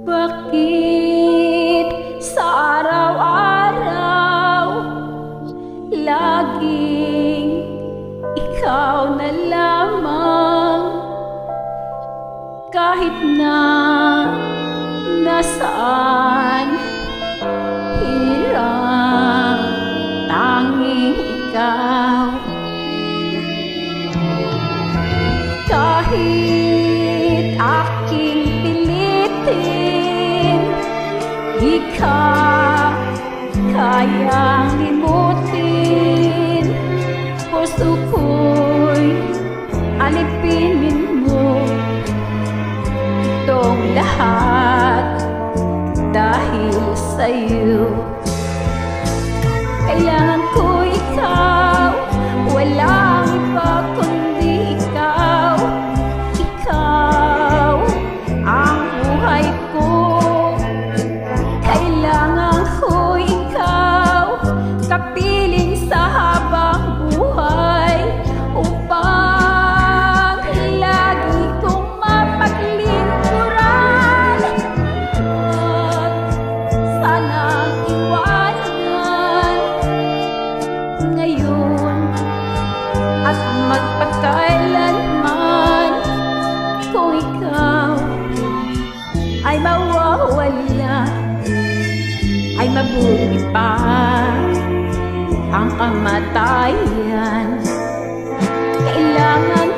Bakit sa araw-araw laging ikaw na lamang, kahit na nasaan hirang tanging ikaw? Kahit aking pilitin, di ka kayang limutin. Puso ko'y alipinin mo itong lahat dahil sa'yo. Kailangan ko ikaw, walang iba kundi ikaw. Ikaw ang buhay ko. Kailangan ko ikaw, kapiling sa habang buhay, upang lagi kong mapaglingkuran at sanang iwanan ngayon at magpakailanman. Kung ikaw ay mawawala, ay mabuti pa ang kamatayan. Kailangan